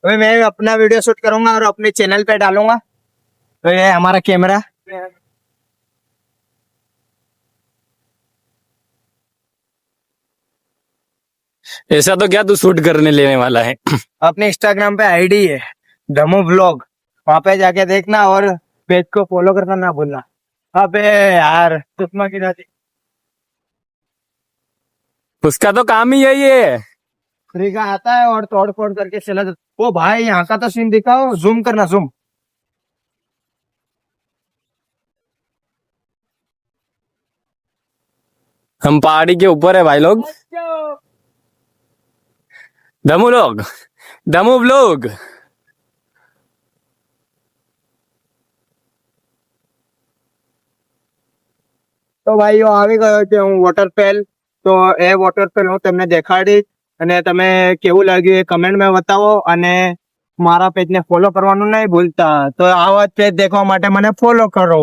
अभी मैं अपना वीडियो शूट करूंगा और अपने चैनल पे डालूंगा। तो ये हमारा कैमरा। ऐसा तो क्या तू शूट करने लेने वाला है? अपने इंस्टाग्राम पे आईडी है धमू व्लॉग, वहां पे जाके देखना और पेज को फॉलो करना ना भूलना। अबे यार सुषमा की दादी उसका तो काम ही यही है। फ्री का आता है और तोड़ फोड़ करके चला जाता। ओ भाई यहाँ का तो सीन दिखाओ, जूम करना जूम। हम पहाड़ी के ऊपर है भाई लोग। दमू लोग, दमू लोग। તો ભાઈઓ આવી ગયો છે હું વોટરફેલ। તો એ વોટરફેલ હું તમને દેખાડી અને તમે કેવું લાગ્યું એ કમેન્ટમાં બતાવો અને મારા પેજને ફોલો કરવાનું નહીં ભૂલતા। તો આવા જ પેજ દેખવા માટે મને ફોલો કરો।